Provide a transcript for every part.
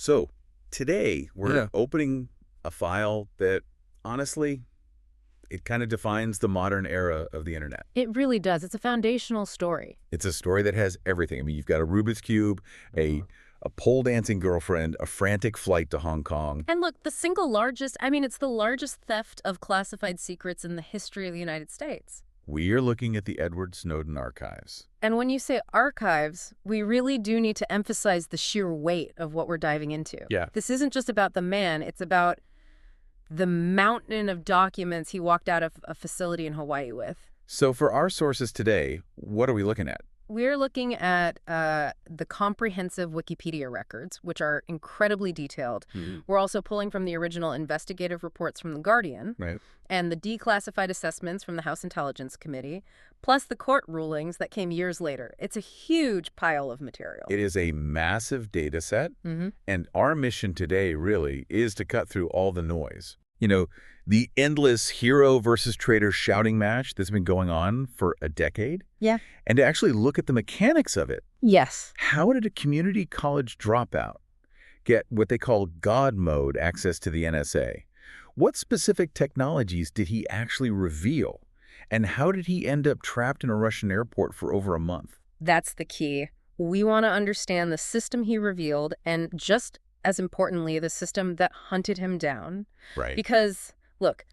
So today we're opening a file that, honestly, it kind of defines the modern era of the internet. It really does. It's a foundational story. It's a story that has everything. I mean, you've got a Rubik's Cube, a pole dancing girlfriend, a frantic flight to Hong Kong. And look, the single largest, it's the largest theft of classified secrets in the history of the United States. We are looking at the Edward Snowden archives. And when you say archives, we really do need to emphasize the sheer weight of what we're diving into. Yeah. This isn't just about the man, it's about the mountain of documents he walked out of a facility in Hawaii with. So for our sources today, what are we looking at? We're looking at the comprehensive Wikipedia records, which are incredibly detailed. We're also pulling from the original investigative reports from The Guardian, Right. and the declassified assessments from the House Intelligence Committee, plus the court rulings that came years later. It's a huge pile of material. It is a massive data set, and our mission today really is to cut through all the noise. You know, the endless hero versus traitor shouting match that's been going on for a decade. Yeah. And to actually look at the mechanics of it. Yes. How did a community college dropout get what they call God mode access to the NSA? What specific technologies did he actually reveal? And how did he end up trapped in a Russian airport for over a month? That's the key. We want to understand the system he revealed and, just as importantly, the system that hunted him down. Right. Because, look,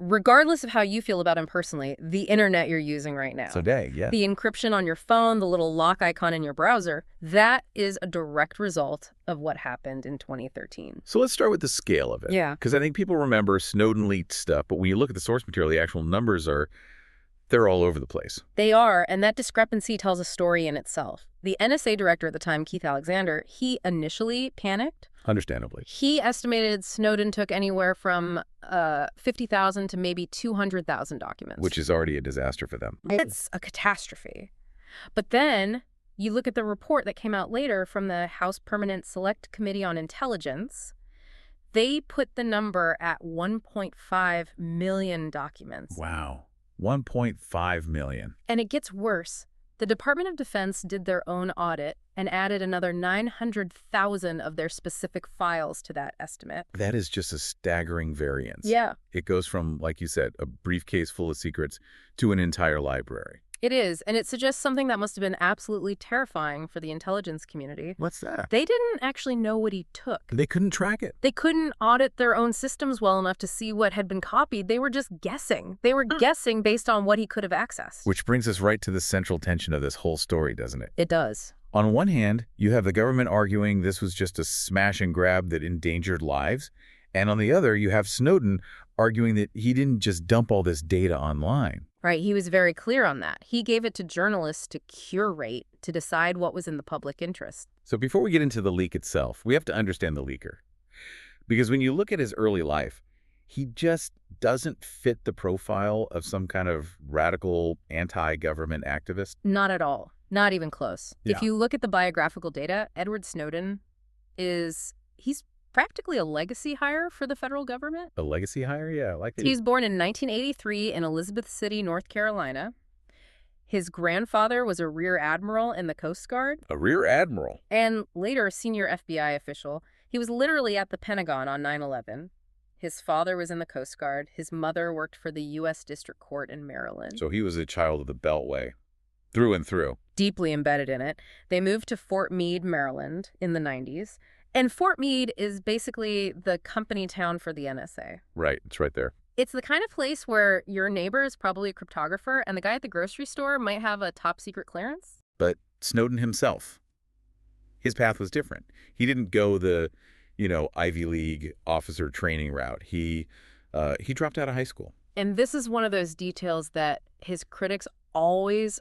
regardless of how you feel about him personally, the internet you're using right now, Today, yeah. the encryption on your phone, the little lock icon in your browser, that is a direct result of what happened in 2013. So let's start with the scale of it. Yeah. Because I think people remember Snowden leaked stuff, but when you look at the source material, the actual numbers they're all over the place. They are, and that discrepancy tells a story in itself. The NSA director at the time, Keith Alexander, he initially panicked. Understandably. He estimated Snowden took anywhere from 50,000 to maybe 200,000 documents. Which is already a disaster for them. It's a catastrophe. But then you look at the report that came out later from the House Permanent Select Committee on Intelligence. They put the number at 1.5 million documents. Wow. 1.5 million. And it gets worse. The Department of Defense did their own audit and added another 900,000 of their specific files to that estimate. That is just a staggering variance. Yeah. It goes from, like you said, a briefcase full of secrets to an entire library. It is, and it suggests something that must have been absolutely terrifying for the intelligence community. What's that? They didn't actually know what he took. They couldn't track it. They couldn't audit their own systems well enough to see what had been copied. They were just guessing. They were guessing based on what he could have accessed. Which brings us right to the central tension of this whole story, doesn't it? It does. On one hand, you have the government arguing this was just a smash and grab that endangered lives. And on the other, you have Snowden arguing that he didn't just dump all this data online. Right, he was very clear on that. He gave it to journalists to curate, to decide what was in the public interest. So before we get into the leak itself, we have to understand the leaker. Because when you look at his early life, he just doesn't fit the profile of some kind of radical anti-government activist. Not at all. Not even close. Yeah. If you look at the biographical data, Edward Snowden he's practically a legacy hire for the federal government. A legacy hire? Yeah, I like that. He was born in 1983 in Elizabeth City, North Carolina. His grandfather was a rear admiral in the Coast Guard. A rear admiral? And later a senior FBI official. He was literally at the Pentagon on 9/11. His father was in the Coast Guard. His mother worked for the U.S. District Court in Maryland. So he was a child of the Beltway, through and through. Deeply embedded in it. They moved to Fort Meade, Maryland in the 90s. And Fort Meade is basically the company town for the NSA. Right, it's right there. It's the kind of place where your neighbor is probably a cryptographer and the guy at the grocery store might have a top secret clearance. But Snowden himself, his path was different. He didn't go the, Ivy League officer training route. He dropped out of high school. And this is one of those details that his critics always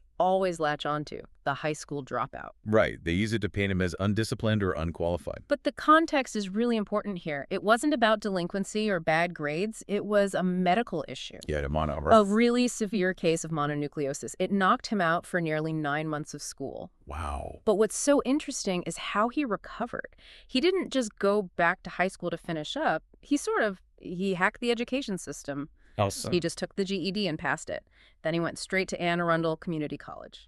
latch onto, the high school dropout. Right. They use it to paint him as undisciplined or unqualified. But the context is really important here. It wasn't about delinquency or bad grades. It was a medical issue. Yeah, a really severe case of mononucleosis. It knocked him out for nearly 9 months of school. Wow. But what's so interesting is how he recovered. He didn't just go back to high school to finish up. He hacked the education system. Awesome. He just took the GED and passed it. Then he went straight to Anne Arundel Community College.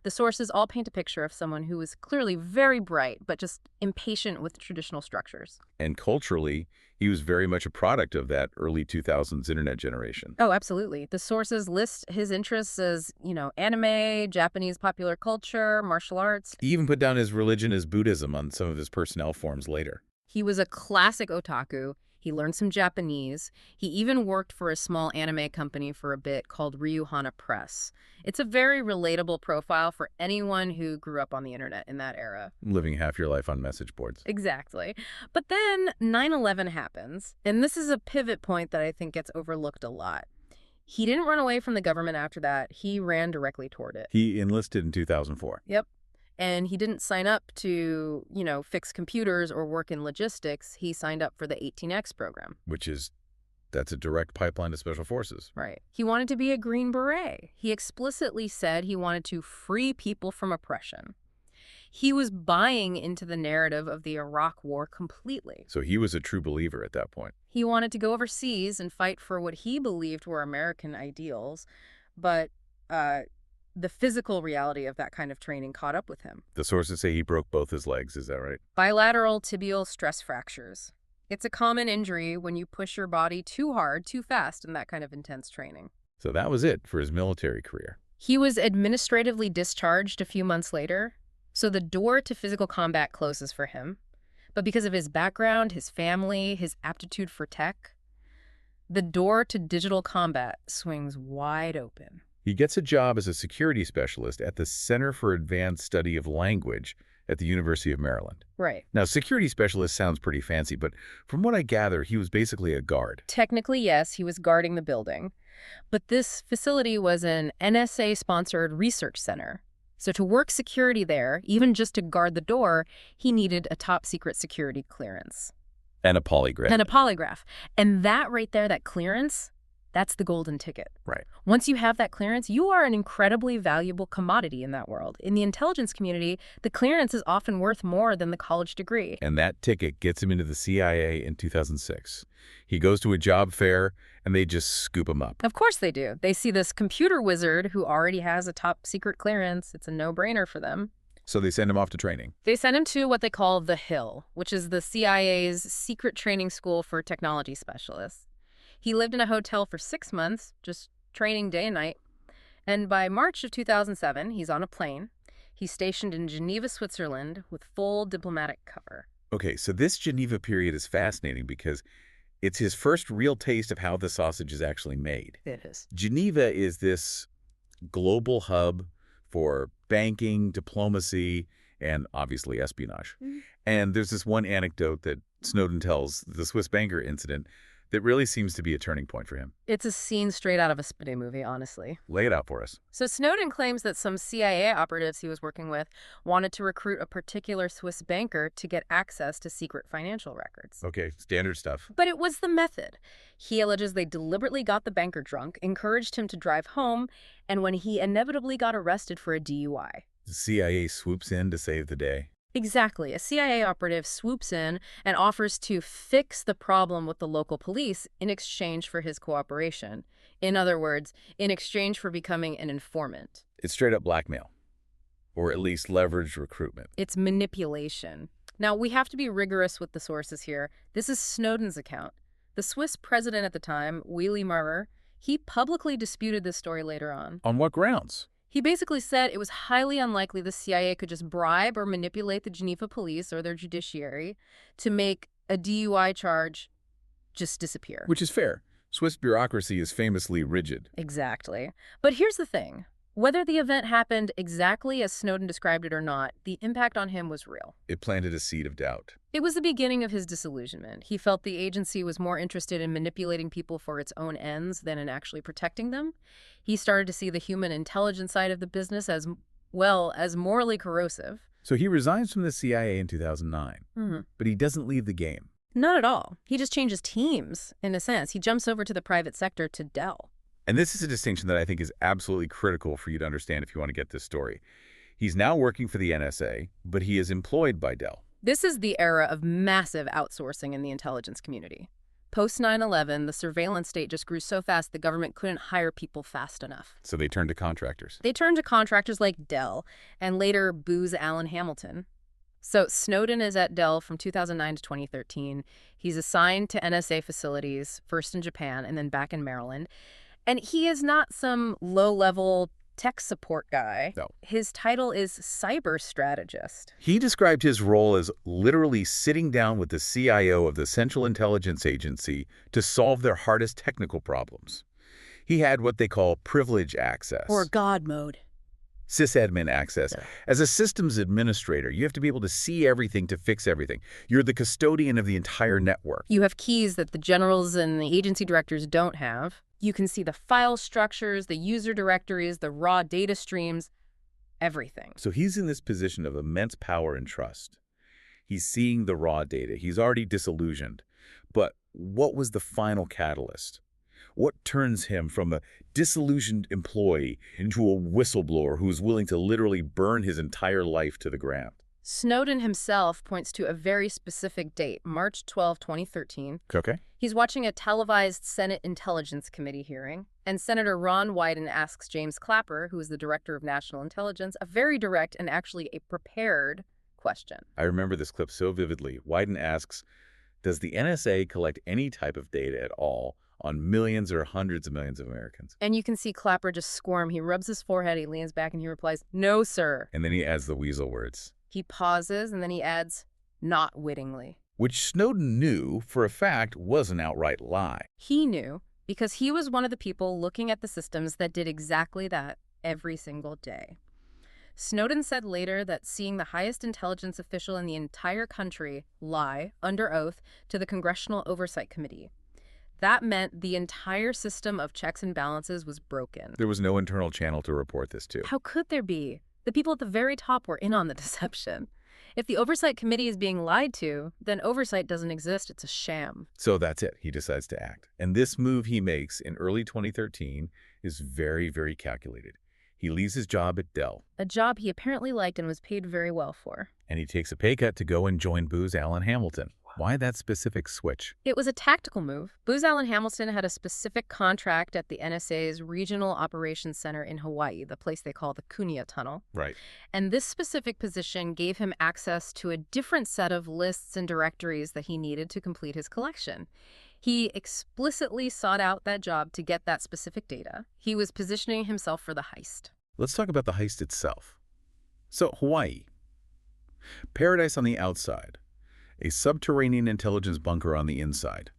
The sources all paint a picture of someone who was clearly very bright, but just impatient with traditional structures. And culturally, he was very much a product of that early 2000s internet generation. Oh, absolutely. The sources list his interests as, anime, Japanese popular culture, martial arts. He even put down his religion as Buddhism on some of his personnel forms later. He was a classic otaku. He learned some Japanese. He even worked for a small anime company for a bit called Ryuhana Press. It's a very relatable profile for anyone who grew up on the internet in that era. Living half your life on message boards. Exactly. But then 9/11 happens, and this is a pivot point that I think gets overlooked a lot. He didn't run away from the government after that. He ran directly toward it. He enlisted in 2004. Yep. And he didn't sign up to, fix computers or work in logistics. He signed up for the 18X program. That's a direct pipeline to special forces. Right. He wanted to be a Green Beret. He explicitly said he wanted to free people from oppression. He was buying into the narrative of the Iraq War completely. So he was a true believer at that point. He wanted to go overseas and fight for what he believed were American ideals, but the physical reality of that kind of training caught up with him. The sources say he broke both his legs, is that right? Bilateral tibial stress fractures. It's a common injury when you push your body too hard, too fast in that kind of intense training. So that was it for his military career. He was administratively discharged a few months later, so the door to physical combat closes for him. But because of his background, his family, his aptitude for tech, the door to digital combat swings wide open. He gets a job as a security specialist at the Center for Advanced Study of Language at the University of Maryland. Right. Now, security specialist sounds pretty fancy, but from what I gather, he was basically a guard. Technically, yes, he was guarding the building. But this facility was an NSA-sponsored research center. So to work security there, even just to guard the door, he needed a top-secret security clearance. And a polygraph. And a polygraph. And that right there, that clearance, that's the golden ticket. Right. Once you have that clearance, you are an incredibly valuable commodity in that world. In the intelligence community, the clearance is often worth more than the college degree. And that ticket gets him into the CIA in 2006. He goes to a job fair, and they just scoop him up. Of course they do. They see this computer wizard who already has a top secret clearance. It's a no-brainer for them. So they send him off to training. They send him to what they call the Hill, which is the CIA's secret training school for technology specialists. He lived in a hotel for 6 months, just training day and night. And by March of 2007, he's on a plane. He's stationed in Geneva, Switzerland, with full diplomatic cover. Okay, so this Geneva period is fascinating because it's his first real taste of how the sausage is actually made. It is. Geneva is this global hub for banking, diplomacy, and obviously espionage. Mm-hmm. And there's this one anecdote that Snowden tells, the Swiss banker incident, that really seems to be a turning point for him. It's a scene straight out of a spy movie, honestly. Lay it out for us. So Snowden claims that some CIA operatives he was working with wanted to recruit a particular Swiss banker to get access to secret financial records. Okay, standard stuff. But it was the method. He alleges they deliberately got the banker drunk, encouraged him to drive home, and when he inevitably got arrested for a DUI. The CIA swoops in to save the day. Exactly. A CIA operative swoops in and offers to fix the problem with the local police in exchange for his cooperation. In other words, in exchange for becoming an informant. It's straight up blackmail, or at least leveraged recruitment. It's manipulation. Now, we have to be rigorous with the sources here. This is Snowden's account. The Swiss president at the time, Willy Marrer, he publicly disputed this story later on. On what grounds? He basically said it was highly unlikely the CIA could just bribe or manipulate the Geneva police or their judiciary to make a DUI charge just disappear. Which is fair. Swiss bureaucracy is famously rigid. Exactly. But here's the thing. Whether the event happened exactly as Snowden described it or not, the impact on him was real. It planted a seed of doubt. It was the beginning of his disillusionment. He felt the agency was more interested in manipulating people for its own ends than in actually protecting them. He started to see the human intelligence side of the business as well as morally corrosive. So he resigns from the CIA in 2009, but he doesn't leave the game. Not at all. He just changes teams, in a sense. He jumps over to the private sector to Dell. And this is a distinction that I think is absolutely critical for you to understand if you want to get this story. He's now working for the NSA, but he is employed by Dell. This is the era of massive outsourcing in the intelligence community. Post 9/11, the surveillance state just grew so fast the government couldn't hire people fast enough. So they turned to contractors. They turned to contractors like Dell and later Booz Allen Hamilton. So Snowden is at Dell from 2009 to 2013. He's assigned to NSA facilities, first in Japan and then back in Maryland. And he is not some low-level tech support guy. No. His title is cyber strategist. He described his role as literally sitting down with the CIO of the Central Intelligence Agency to solve their hardest technical problems. He had what they call privilege access. Or God mode. Sysadmin access. Yeah. As a systems administrator, you have to be able to see everything to fix everything. You're the custodian of the entire network. You have keys that the generals and the agency directors don't have. You can see the file structures, the user directories, the raw data streams, everything. So he's in this position of immense power and trust. He's seeing the raw data. He's already disillusioned. But what was the final catalyst? What turns him from a disillusioned employee into a whistleblower who's willing to literally burn his entire life to the ground? Snowden himself points to a very specific date, March 12, 2013. Okay. He's watching a televised Senate Intelligence Committee hearing, and Senator Ron Wyden asks James Clapper, who is the Director of National Intelligence, a very direct and actually a prepared question. I remember this clip so vividly. Wyden asks, does the NSA collect any type of data at all on millions or hundreds of millions of Americans? And you can see Clapper just squirm. He rubs his forehead, he leans back, and he replies, "No, sir." And then he adds the weasel words. He pauses, and then he adds, "Not wittingly." Which Snowden knew, for a fact, was an outright lie. He knew because he was one of the people looking at the systems that did exactly that every single day. Snowden said later that seeing the highest intelligence official in the entire country lie under oath to the Congressional Oversight Committee, that meant the entire system of checks and balances was broken. There was no internal channel to report this to. How could there be? The people at the very top were in on the deception. If the Oversight Committee is being lied to, then oversight doesn't exist. It's a sham. So that's it. He decides to act. And this move he makes in early 2013 is very, very calculated. He leaves his job at Dell. A job he apparently liked and was paid very well for. And he takes a pay cut to go and join Booz Allen Hamilton. Why that specific switch? It was a tactical move. Booz Allen Hamilton had a specific contract at the NSA's Regional Operations Center in Hawaii, the place they call the Cunha Tunnel. Right. And this specific position gave him access to a different set of lists and directories that he needed to complete his collection. He explicitly sought out that job to get that specific data. He was positioning himself for the heist. Let's talk about the heist itself. So, Hawaii. Paradise on the outside. A subterranean intelligence bunker on the inside.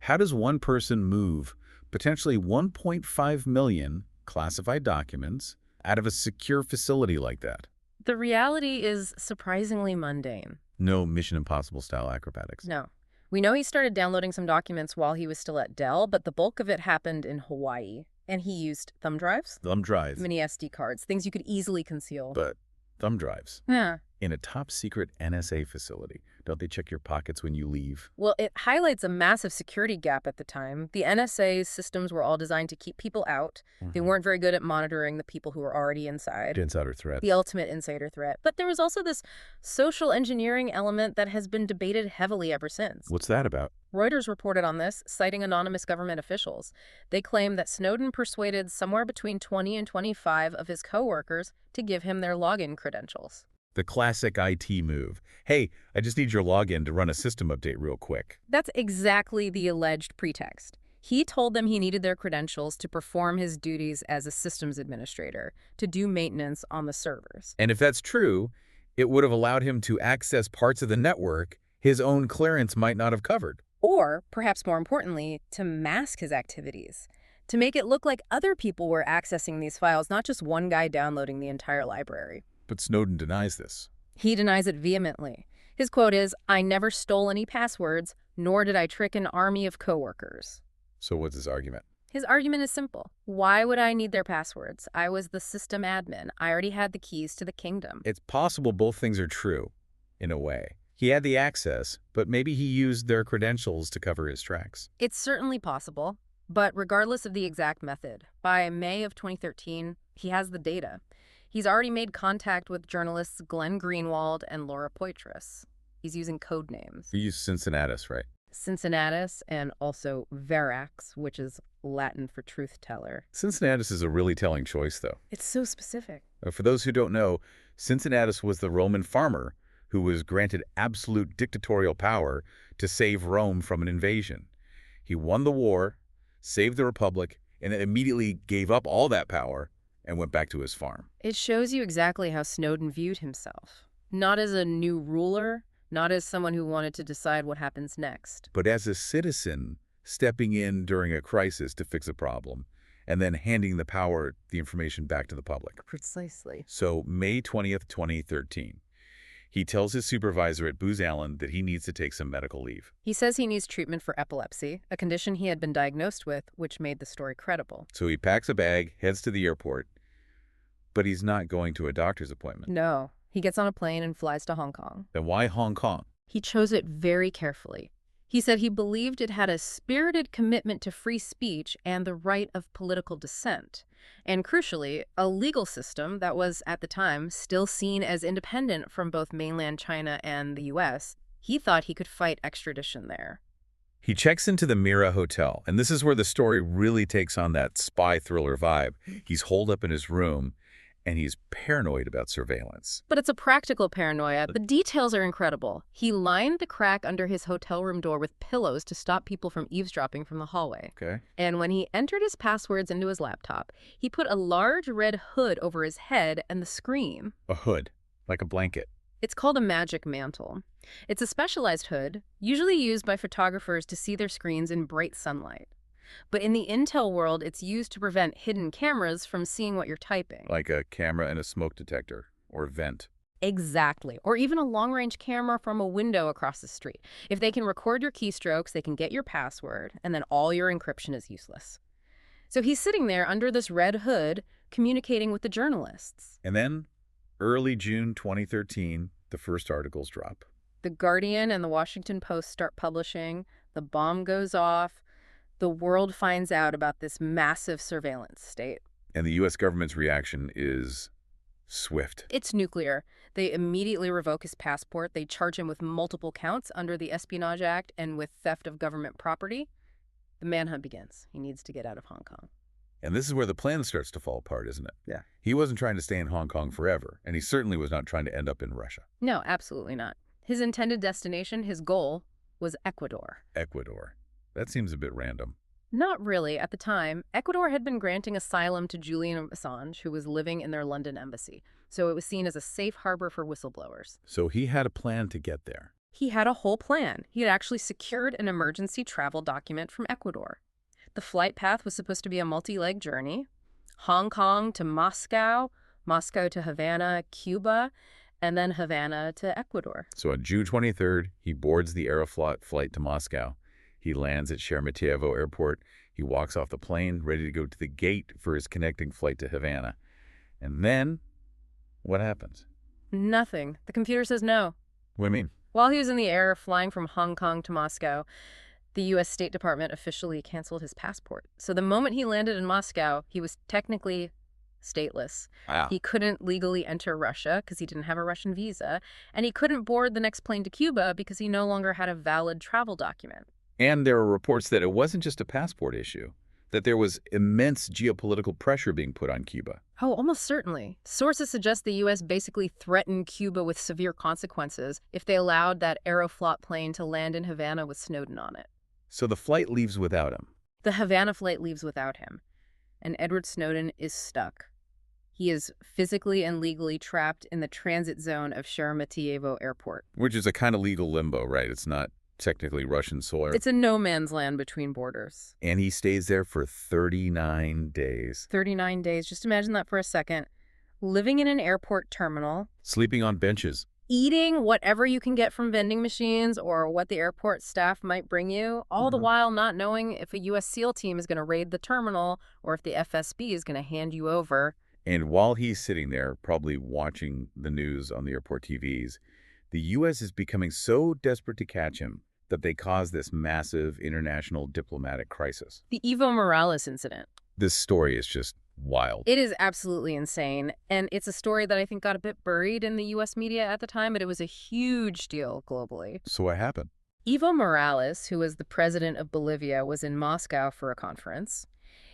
How does one person move potentially 1.5 million classified documents out of a secure facility like that? The reality is surprisingly mundane. No Mission Impossible style acrobatics. No. We know he started downloading some documents while he was still at Dell, but the bulk of it happened in Hawaii. And he used thumb drives, Thumb drives. mini SD cards, things you could easily conceal. But thumb drives. Yeah. In a top secret NSA facility. Don't they check your pockets when you leave? Well, it highlights a massive security gap at the time. The NSA's systems were all designed to keep people out. They weren't very good at monitoring the people who were already inside. Insider threat. The ultimate insider threat. But there was also this social engineering element that has been debated heavily ever since. What's that about? Reuters reported on this, citing anonymous government officials. They claim that Snowden persuaded somewhere between 20 and 25 of his coworkers to give him their login credentials. The classic IT move. Hey, I just need your login to run a system update real quick. That's exactly the alleged pretext. He told them he needed their credentials to perform his duties as a systems administrator, to do maintenance on the servers. And if that's true, it would have allowed him to access parts of the network his own clearance might not have covered. Or, perhaps more importantly, to mask his activities, to make it look like other people were accessing these files, not just one guy downloading the entire library. But Snowden denies this. He denies it vehemently. His quote is, "I never stole any passwords, nor did I trick an army of coworkers." So what's his argument? His argument is simple. Why would I need their passwords? I was the system admin. I already had the keys to the kingdom. It's possible both things are true, in a way. He had the access, but maybe he used their credentials to cover his tracks. It's certainly possible, but regardless of the exact method, by May of 2013, he has the data. He's already made contact with journalists Glenn Greenwald and Laura Poitras. He's using code names. He used Cincinnatus, right? Cincinnatus and also verax, which is Latin for truth teller. Cincinnatus is a really telling choice, though. It's so specific. For those who don't know, Cincinnatus was the Roman farmer who was granted absolute dictatorial power to save Rome from an invasion. He won the war, saved the Republic, and then immediately gave up all that power and went back to his farm. It shows you exactly how Snowden viewed himself. Not as a new ruler, not as someone who wanted to decide what happens next. But as a citizen stepping in during a crisis to fix a problem and then handing the information back to the public. Precisely. So May 20th, 2013, he tells his supervisor at Booz Allen that he needs to take some medical leave. He says he needs treatment for epilepsy, a condition he had been diagnosed with, which made the story credible. So he packs a bag, heads to the airport, but he's not going to a doctor's appointment. No. He gets on a plane and flies to Hong Kong. Then why Hong Kong? He chose it very carefully. He said he believed it had a spirited commitment to free speech and the right of political dissent. And crucially, a legal system that was, at the time, still seen as independent from both mainland China and the U.S. He thought he could fight extradition there. He checks into the Mira Hotel, and this is where the story really takes on that spy thriller vibe. He's holed up in his room, and he's paranoid about surveillance. But it's a practical paranoia. The details are incredible. He lined the crack under his hotel room door with pillows to stop people from eavesdropping from the hallway. Okay. And when he entered his passwords into his laptop, he put a large red hood over his head and the screen. A hood, like a blanket. It's called a magic mantle. It's a specialized hood, usually used by photographers to see their screens in bright sunlight. But in the intel world, it's used to prevent hidden cameras from seeing what you're typing. Like a camera and a smoke detector, or vent. Exactly. Or even a long-range camera from a window across the street. If they can record your keystrokes, they can get your password, and then all your encryption is useless. So he's sitting there under this red hood, communicating with the journalists. And then, early June 2013, the first articles drop. The Guardian and the Washington Post start publishing. The bomb goes off. The world finds out about this massive surveillance state. And the U.S. government's reaction is swift. It's nuclear. They immediately revoke his passport. They charge him with multiple counts under the Espionage Act and with theft of government property. The manhunt begins. He needs to get out of Hong Kong. And this is where the plan starts to fall apart, isn't it? Yeah. He wasn't trying to stay in Hong Kong forever, and he certainly was not trying to end up in Russia. No, absolutely not. His intended destination, his goal, was Ecuador. Ecuador. That seems a bit random. Not really. At the time, Ecuador had been granting asylum to Julian Assange, who was living in their London embassy. So it was seen as a safe harbor for whistleblowers. So he had a plan to get there. He had a whole plan. He had actually secured an emergency travel document from Ecuador. The flight path was supposed to be a multi-leg journey. Hong Kong to Moscow, Moscow to Havana, Cuba, and then Havana to Ecuador. So on June 23rd, he boards the Aeroflot flight to Moscow. He lands at Sheremetyevo Airport. He walks off the plane, ready to go to the gate for his connecting flight to Havana. And then, what happens? Nothing. The computer says no. What do you mean? While he was in the air flying from Hong Kong to Moscow, the U.S. State Department officially canceled his passport. So the moment he landed in Moscow, he was technically stateless. Wow. He couldn't legally enter Russia because he didn't have a Russian visa, and he couldn't board the next plane to Cuba because he no longer had a valid travel document. And there are reports that it wasn't just a passport issue, that there was immense geopolitical pressure being put on Cuba. Oh, almost certainly. Sources suggest the U.S. basically threatened Cuba with severe consequences if they allowed that Aeroflot plane to land in Havana with Snowden on it. So the flight leaves without him. The Havana flight leaves without him, and Edward Snowden is stuck. He is physically and legally trapped in the transit zone of Sheremetyevo Airport. Which is a kind of legal limbo, right? It's not technically Russian soil. It's a no man's land between borders. And he stays there for 39 days. 39 days. Just imagine that for a second. Living in an airport terminal. Sleeping on benches. Eating whatever you can get from vending machines or what the airport staff might bring you, all the while not knowing if a U.S. SEAL team is going to raid the terminal or if the FSB is going to hand you over. And while he's sitting there, probably watching the news on the airport TVs, the U.S. is becoming so desperate to catch him that they cause this massive international diplomatic crisis. The Evo Morales incident. This story is just wild. It is absolutely insane, and it's a story that I think got a bit buried in the U.S. media at the time, but it was a huge deal globally. So what happened? Evo Morales, who was the president of Bolivia, was in Moscow for a conference.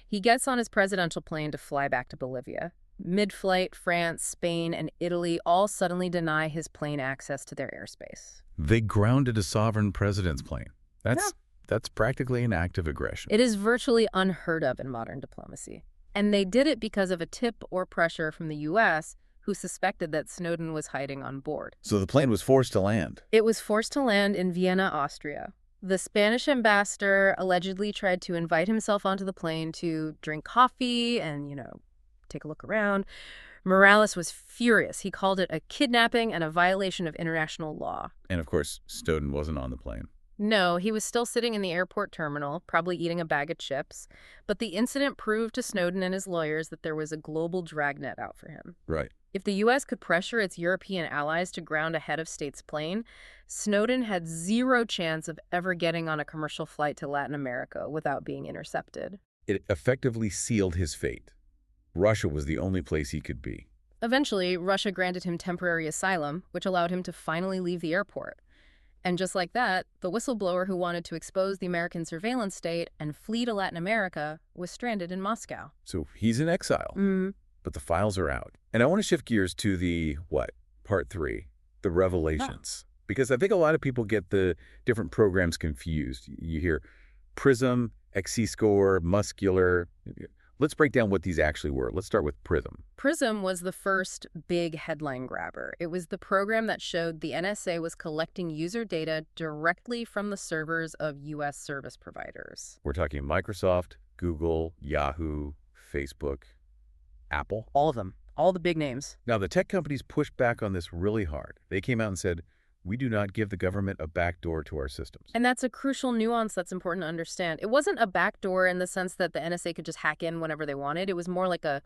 He gets on his presidential plane to fly back to Bolivia. Mid-flight, France, Spain, and Italy all suddenly deny his plane access to their airspace. They grounded a sovereign president's plane. That's practically an act of aggression. It is virtually unheard of in modern diplomacy. And they did it because of a tip or pressure from the U.S., who suspected that Snowden was hiding on board. So the plane was forced to land. It was forced to land in Vienna, Austria. The Spanish ambassador allegedly tried to invite himself onto the plane to drink coffee and, take a look around. Morales was furious. He called it a kidnapping and a violation of international law. And of course, Snowden wasn't on the plane. No, he was still sitting in the airport terminal, probably eating a bag of chips. But the incident proved to Snowden and his lawyers that there was a global dragnet out for him. Right. If the U.S. could pressure its European allies to ground a head of state's plane, Snowden had zero chance of ever getting on a commercial flight to Latin America without being intercepted. It effectively sealed his fate. Russia was the only place he could be. Eventually, Russia granted him temporary asylum, which allowed him to finally leave the airport. And just like that, the whistleblower who wanted to expose the American surveillance state and flee to Latin America was stranded in Moscow. So he's in exile, but the files are out. And I want to shift gears to the, part 3, the revelations. Because I think a lot of people get the different programs confused. You hear PRISM, XC-score, muscular. Let's break down what these actually were. Let's start with PRISM. PRISM was the first big headline grabber. It was the program that showed the NSA was collecting user data directly from the servers of U.S. service providers. We're talking Microsoft, Google, Yahoo, Facebook, Apple. All of them. All the big names. Now, the tech companies pushed back on this really hard. They came out and said, we do not give the government a backdoor to our systems. And that's a crucial nuance that's important to understand. It wasn't a backdoor in the sense that the NSA could just hack in whenever they wanted. It was more like a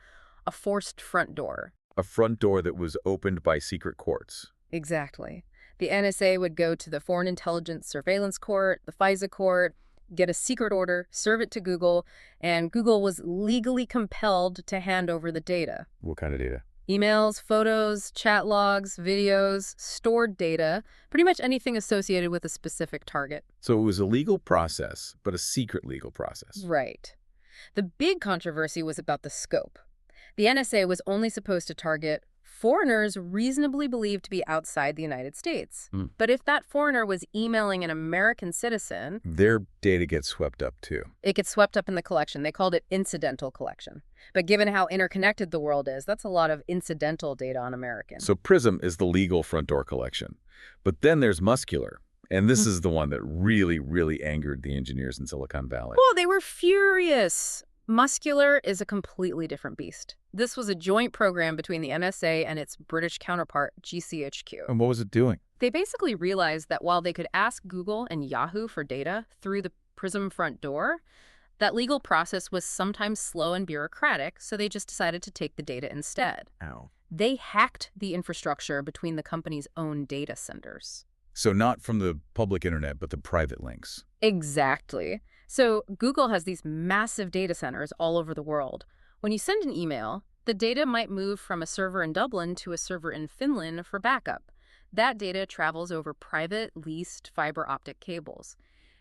forced front door. A front door that was opened by secret courts. Exactly. The NSA would go to the Foreign Intelligence Surveillance Court, the FISA court, get a secret order, serve it to Google, and Google was legally compelled to hand over the data. What kind of data? Emails, photos, chat logs, videos, stored data, pretty much anything associated with a specific target. So it was a legal process, but a secret legal process. Right. The big controversy was about the scope. The NSA was only supposed to target foreigners reasonably believed to be outside the United States. But if that foreigner was emailing an American citizen, their data gets swept up too. It gets swept up in the collection. They called it incidental collection. But given how interconnected the world is, that's a lot of incidental data on Americans. So PRISM is the legal front door collection. But then there's muscular. And this is the one that really, really angered the engineers in Silicon Valley. Well, they were furious. Muscular is a completely different beast. This was a joint program between the NSA and its British counterpart, GCHQ. And what was it doing? They basically realized that while they could ask Google and Yahoo for data through the PRISM front door, that legal process was sometimes slow and bureaucratic, so they just decided to take the data instead. Ow. They hacked the infrastructure between the company's own data centers. So not from the public internet, but the private links. Exactly. So Google has these massive data centers all over the world. When you send an email, the data might move from a server in Dublin to a server in Finland for backup. That data travels over private, leased fiber optic cables.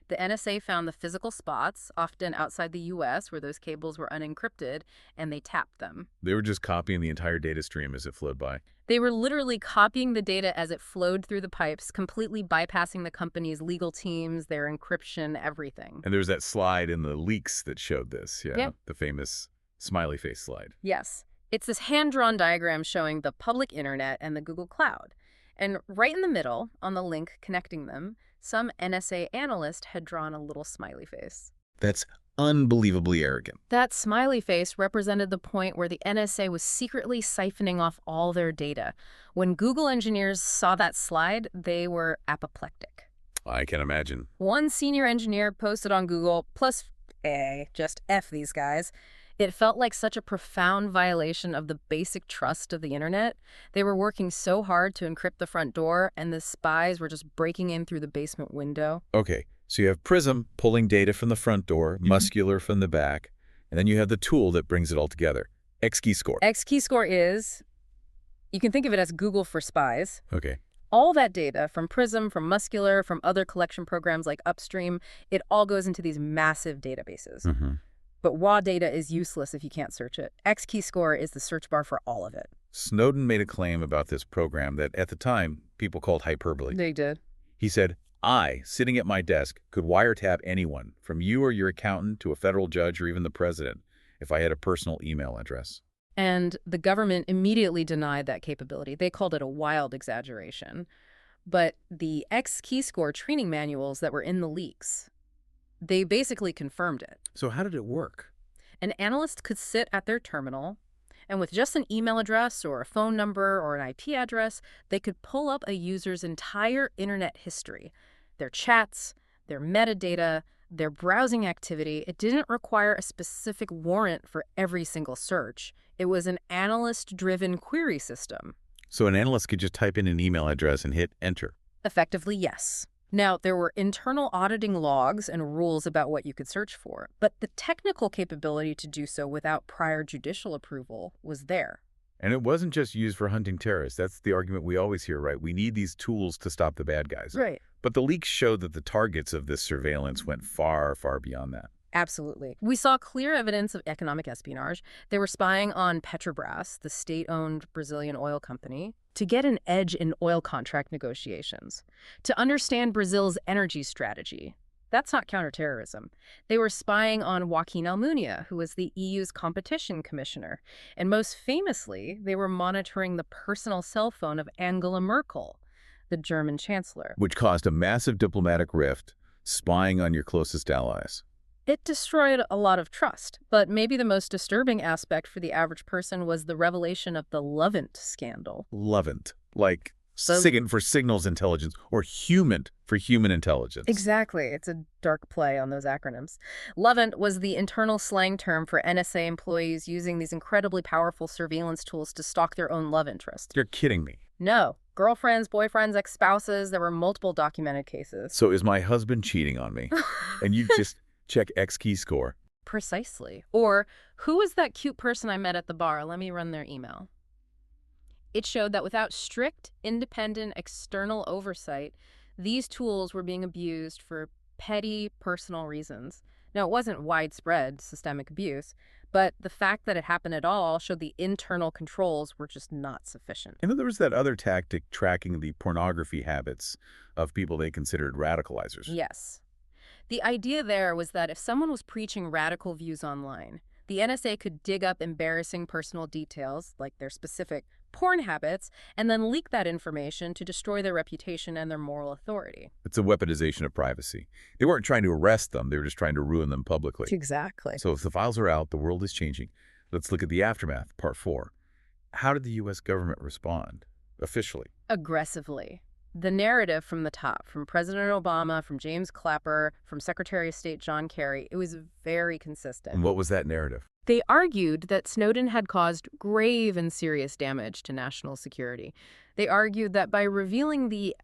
The NSA found the physical spots, often outside the U.S., where those cables were unencrypted, and they tapped them. They were just copying the entire data stream as it flowed by. They were literally copying the data as it flowed through the pipes, completely bypassing the company's legal teams, their encryption, everything. And there's that slide in the leaks that showed this, Yep. The famous smiley face slide. Yes. It's this hand-drawn diagram showing the public internet and the Google Cloud. And right in the middle, on the link connecting them, some NSA analyst had drawn a little smiley face. That's unbelievably arrogant. That smiley face represented the point where the NSA was secretly siphoning off all their data. When Google engineers saw that slide, they were apoplectic. I can imagine. One senior engineer posted on Google, just F these guys. It felt like such a profound violation of the basic trust of the internet. They were working so hard to encrypt the front door, and the spies were just breaking in through the basement window. Okay, so you have PRISM pulling data from the front door, muscular from the back, and then you have the tool that brings it all together, XKeyscore. XKeyscore is, you can think of it as Google for spies. Okay. All that data from PRISM, from Muscular, from other collection programs like Upstream, it all goes into these massive databases. Mm-hmm. But raw data is useless if you can't search it. X-keyscore is the search bar for all of it. Snowden made a claim about this program that, at the time, people called hyperbole. They did. He said, I, sitting at my desk, could wiretap anyone, from you or your accountant to a federal judge or even the president, if I had a personal email address. And the government immediately denied that capability. They called it a wild exaggeration. But the X-keyscore training manuals that were in the leaks, they basically confirmed it. So how did it work? An analyst could sit at their terminal, and with just an email address or a phone number or an IP address, they could pull up a user's entire internet history, their chats, their metadata, their browsing activity. It didn't require a specific warrant for every single search. It was an analyst-driven query system. So an analyst could just type in an email address and hit enter. Effectively, yes. Now, there were internal auditing logs and rules about what you could search for, but the technical capability to do so without prior judicial approval was there. And it wasn't just used for hunting terrorists. That's the argument we always hear, right? We need these tools to stop the bad guys. Right. But the leaks showed that the targets of this surveillance went far, far beyond that. Absolutely. We saw clear evidence of economic espionage. They were spying on Petrobras, the state-owned Brazilian oil company, to get an edge in oil contract negotiations, to understand Brazil's energy strategy. That's not counterterrorism. They were spying on Joaquin Almunia, who was the EU's competition commissioner. And most famously, they were monitoring the personal cell phone of Angela Merkel, the German chancellor. Which caused a massive diplomatic rift, spying on your closest allies. It destroyed a lot of trust, but maybe the most disturbing aspect for the average person was the revelation of the Lovent scandal. Lovent, like SIGINT for signals intelligence, or HUMINT for human intelligence. Exactly. It's a dark play on those acronyms. Lovent was the internal slang term for NSA employees using these incredibly powerful surveillance tools to stalk their own love interests. You're kidding me. No. Girlfriends, boyfriends, ex-spouses, there were multiple documented cases. So is my husband cheating on me? And you just check X-keyscore. Precisely. Or, who was that cute person I met at the bar? Let me run their email. It showed that without strict, independent, external oversight, these tools were being abused for petty, personal reasons. Now, it wasn't widespread systemic abuse, but the fact that it happened at all showed the internal controls were just not sufficient. And then there was that other tactic tracking the pornography habits of people they considered radicalizers. Yes. The idea there was that if someone was preaching radical views online, the NSA could dig up embarrassing personal details, like their specific porn habits, and then leak that information to destroy their reputation and their moral authority. It's a weaponization of privacy. They weren't trying to arrest them. They were just trying to ruin them publicly. Exactly. So if the files are out, the world is changing. Let's look at the aftermath, part 4. How did the U.S. government respond, officially? Aggressively. The narrative from the top, from President Obama, from James Clapper, from Secretary of State John Kerry, it was very consistent. And what was that narrative? They argued that Snowden had caused grave and serious damage to national security. They argued that by revealing the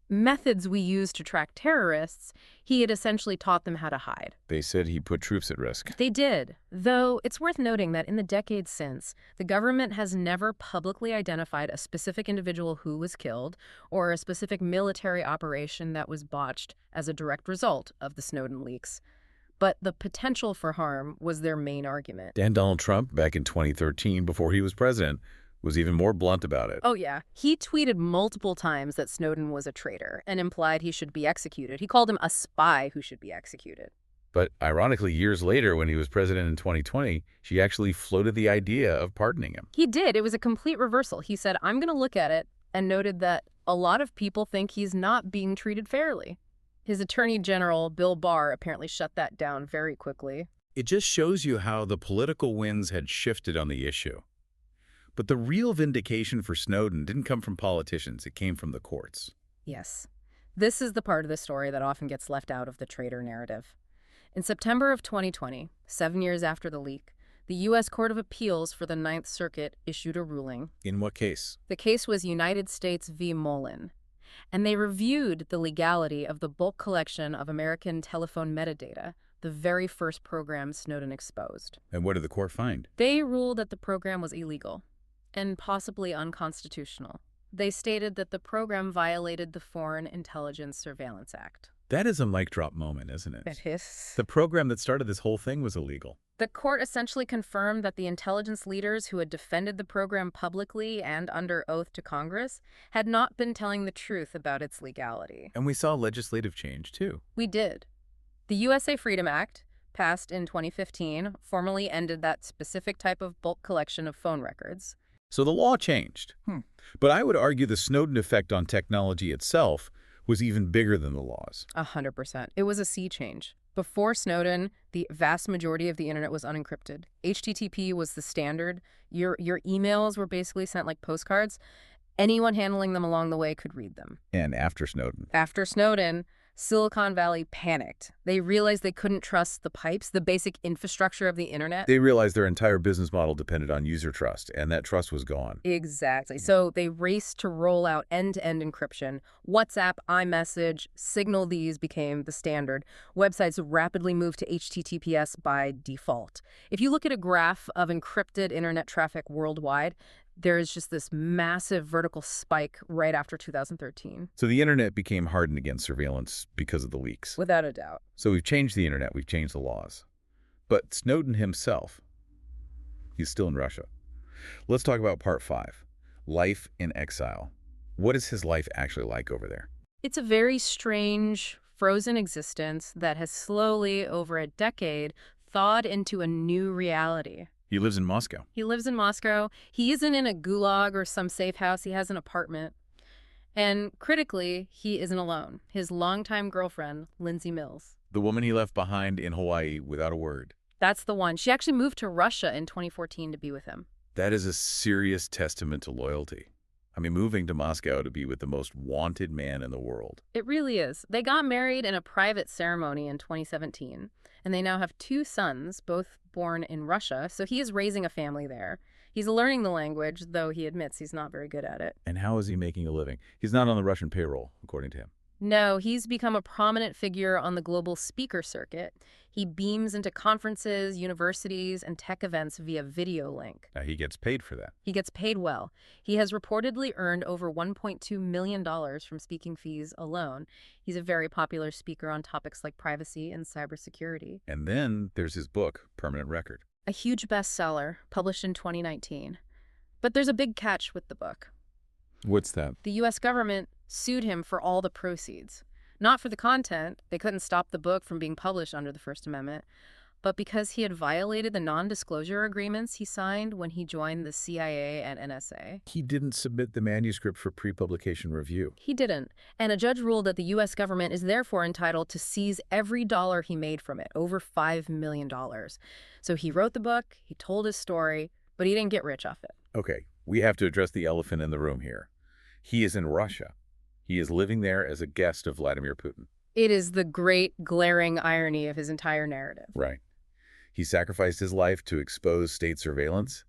methods we use to track terrorists, he had essentially taught them how to hide. They said he put troops at risk. They did, though it's worth noting that in the decades since, the government has never publicly identified a specific individual who was killed or a specific military operation that was botched as a direct result of the Snowden leaks. But the potential for harm was their main argument. And Donald Trump, back in 2013, before he was president, was even more blunt about it. Oh, yeah. He tweeted multiple times that Snowden was a traitor and implied he should be executed. He called him a spy who should be executed. But ironically, years later, when he was president in 2020, she actually floated the idea of pardoning him. He did. It was a complete reversal. He said, I'm going to look at it, and noted that a lot of people think he's not being treated fairly. His Attorney General, Bill Barr, apparently shut that down very quickly. It just shows you how the political winds had shifted on the issue. But the real vindication for Snowden didn't come from politicians. It came from the courts. Yes. This is the part of the story that often gets left out of the traitor narrative. In September of 2020, 7 years after the leak, the U.S. Court of Appeals for the Ninth Circuit issued a ruling. In what case? The case was United States v. Mullen, and they reviewed the legality of the bulk collection of American telephone metadata, the very first program Snowden exposed. And what did the court find? They ruled that the program was illegal and possibly unconstitutional. They stated that the program violated the Foreign Intelligence Surveillance Act. That is a mic drop moment, isn't it? It is. The program that started this whole thing was illegal. The court essentially confirmed that the intelligence leaders who had defended the program publicly and under oath to Congress had not been telling the truth about its legality. And we saw legislative change, too. We did. The USA Freedom Act, passed in 2015, formally ended that specific type of bulk collection of phone records. So the law changed. But I would argue the Snowden effect on technology itself was even bigger than the laws. 100%. It was a sea change. Before Snowden, the vast majority of the internet was unencrypted. HTTP was the standard. Your emails were basically sent like postcards. Anyone handling them along the way could read them. And after Snowden. After Snowden, Silicon Valley panicked. They realized they couldn't trust the pipes, the basic infrastructure of the internet. They realized their entire business model depended on user trust, and that trust was gone. Exactly. So they raced to roll out end-to-end encryption. WhatsApp, iMessage, Signal, these became the standard. Websites rapidly moved to HTTPS by default. If you look at a graph of encrypted internet traffic worldwide, there is just this massive vertical spike right after 2013. So the internet became hardened against surveillance because of the leaks. Without a doubt. So we've changed the internet, we've changed the laws. But Snowden himself, he's still in Russia. Let's talk about part 5, life in exile. What is his life actually like over there? It's a very strange, frozen existence that has slowly, over a decade, thawed into a new reality. He lives in Moscow. He lives in Moscow. He isn't in a gulag or some safe house. He has an apartment. And critically, he isn't alone. His longtime girlfriend, Lindsay Mills. The woman he left behind in Hawaii without a word. That's the one. She actually moved to Russia in 2014 to be with him. That is a serious testament to loyalty. I mean, moving to Moscow to be with the most wanted man in the world. It really is. They got married in a private ceremony in 2017, and they now have 2 sons, both born in Russia, so he is raising a family there. He's learning the language, though he admits he's not very good at it. And how is he making a living? He's not on the Russian payroll, according to him. No, he's become a prominent figure on the global speaker circuit. He beams into conferences, universities, and tech events via video link. Now, he gets paid for that. He gets paid well. He has reportedly earned over $1.2 million from speaking fees alone. He's a very popular speaker on topics like privacy and cybersecurity. And then there's his book, Permanent Record. A huge bestseller, published in 2019. But there's a big catch with the book. What's that? The U.S. government sued him for all the proceeds. Not for the content. They couldn't stop the book from being published under the First Amendment. But because he had violated the non-disclosure agreements he signed when he joined the CIA and NSA. He didn't submit the manuscript for pre-publication review. He didn't. And a judge ruled that the U.S. government is therefore entitled to seize every dollar he made from it, over $5 million. So he wrote the book, he told his story, but he didn't get rich off it. Okay, we have to address the elephant in the room here. He is in Russia. He is living there as a guest of Vladimir Putin. It is the great glaring irony of his entire narrative. Right. He sacrificed his life to expose state surveillance,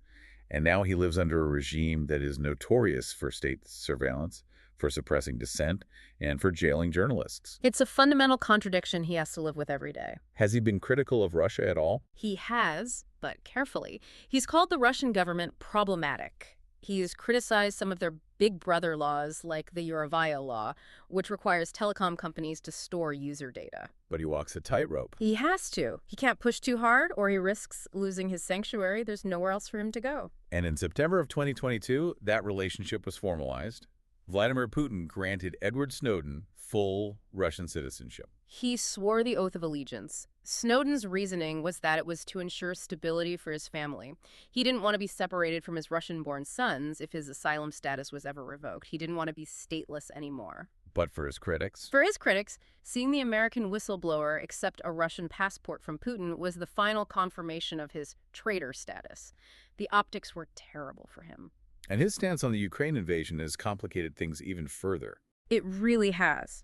and now he lives under a regime that is notorious for state surveillance, for suppressing dissent, and for jailing journalists. It's a fundamental contradiction he has to live with every day. Has he been critical of Russia at all? He has, but carefully. He's called the Russian government problematic. He's criticized some of their big brother laws, like the Eurovia law, which requires telecom companies to store user data. But he walks a tightrope. He has to. He can't push too hard, or he risks losing his sanctuary. There's nowhere else for him to go. And in September of 2022, that relationship was formalized. Vladimir Putin granted Edward Snowden full Russian citizenship. He swore the oath of allegiance. Snowden's reasoning was that it was to ensure stability for his family. He didn't want to be separated from his Russian-born sons if his asylum status was ever revoked. He didn't want to be stateless anymore. But for his critics? For his critics, seeing the American whistleblower accept a Russian passport from Putin was the final confirmation of his traitor status. The optics were terrible for him. And his stance on the Ukraine invasion has complicated things even further. It really has.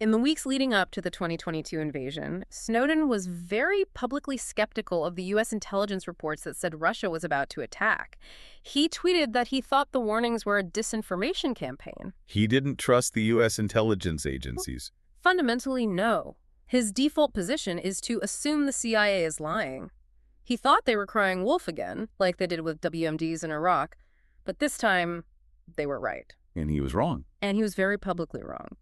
In the weeks leading up to the 2022 invasion, Snowden was very publicly skeptical of the U.S. intelligence reports that said Russia was about to attack. He tweeted that he thought the warnings were a disinformation campaign. He didn't trust the U.S. intelligence agencies. Fundamentally, no. His default position is to assume the CIA is lying. He thought they were crying wolf again, like they did with WMDs in Iraq, but this time, they were right. And he was wrong. And he was very publicly wrong.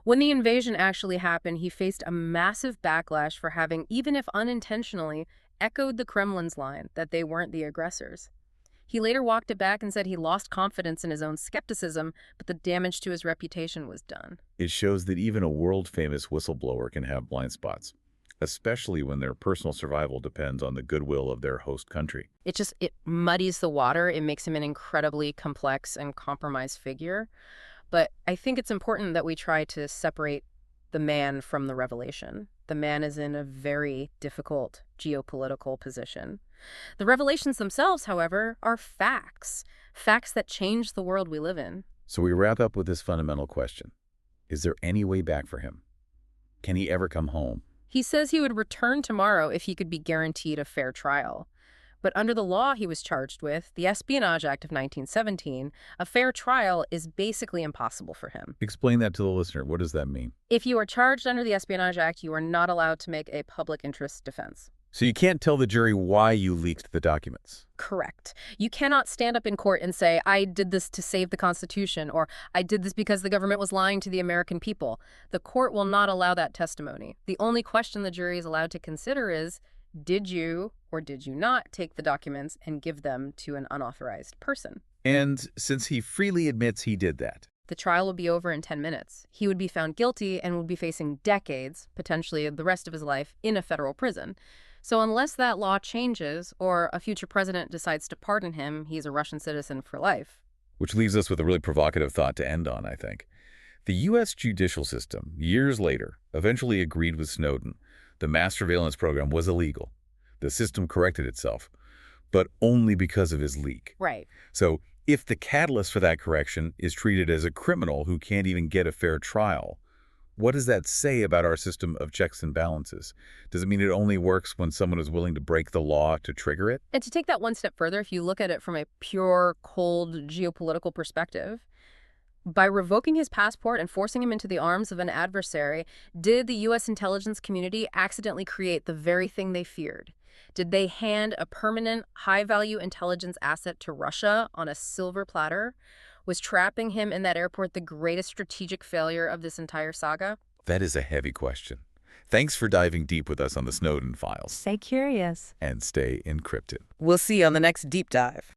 When the invasion actually happened, he faced a massive backlash for having, even if unintentionally, echoed the Kremlin's line that they weren't the aggressors. He later walked it back and said he lost confidence in his own skepticism, but the damage to his reputation was done. It shows that even a world-famous whistleblower can have blind spots, especially when their personal survival depends on the goodwill of their host country. It muddies the water. It makes him an incredibly complex and compromised figure. But I think it's important that we try to separate the man from the revelation. The man is in a very difficult geopolitical position. The revelations themselves, however, are facts. Facts that change the world we live in. So we wrap up with this fundamental question. Is there any way back for him? Can he ever come home? He says he would return tomorrow if he could be guaranteed a fair trial. But under the law he was charged with, the Espionage Act of 1917, a fair trial is basically impossible for him. Explain that to the listener. What does that mean? If you are charged under the Espionage Act, you are not allowed to make a public interest defense. So you can't tell the jury why you leaked the documents. Correct. You cannot stand up in court and say, I did this to save the Constitution, or I did this because the government was lying to the American people. The court will not allow that testimony. The only question the jury is allowed to consider is, did you or did you not take the documents and give them to an unauthorized person? And since he freely admits he did that, the trial would be over in 10 minutes. He would be found guilty and would be facing decades, potentially the rest of his life, in a federal prison. So unless that law changes or a future president decides to pardon him, he's a Russian citizen for life. Which leaves us with a really provocative thought to end on, I think. The U.S. judicial system, years later, eventually agreed with Snowden. The mass surveillance program was illegal. The system corrected itself, but only because of his leak. Right. So if the catalyst for that correction is treated as a criminal who can't even get a fair trial, what does that say about our system of checks and balances? Does it mean it only works when someone is willing to break the law to trigger it? And to take that one step further, if you look at it from a pure, cold geopolitical perspective, by revoking his passport and forcing him into the arms of an adversary, did the U.S. intelligence community accidentally create the very thing they feared? Did they hand a permanent, high-value intelligence asset to Russia on a silver platter? Was trapping him in that airport the greatest strategic failure of this entire saga? That is a heavy question. Thanks for diving deep with us on the Snowden files. Stay curious. And stay encrypted. We'll see you on the next deep dive.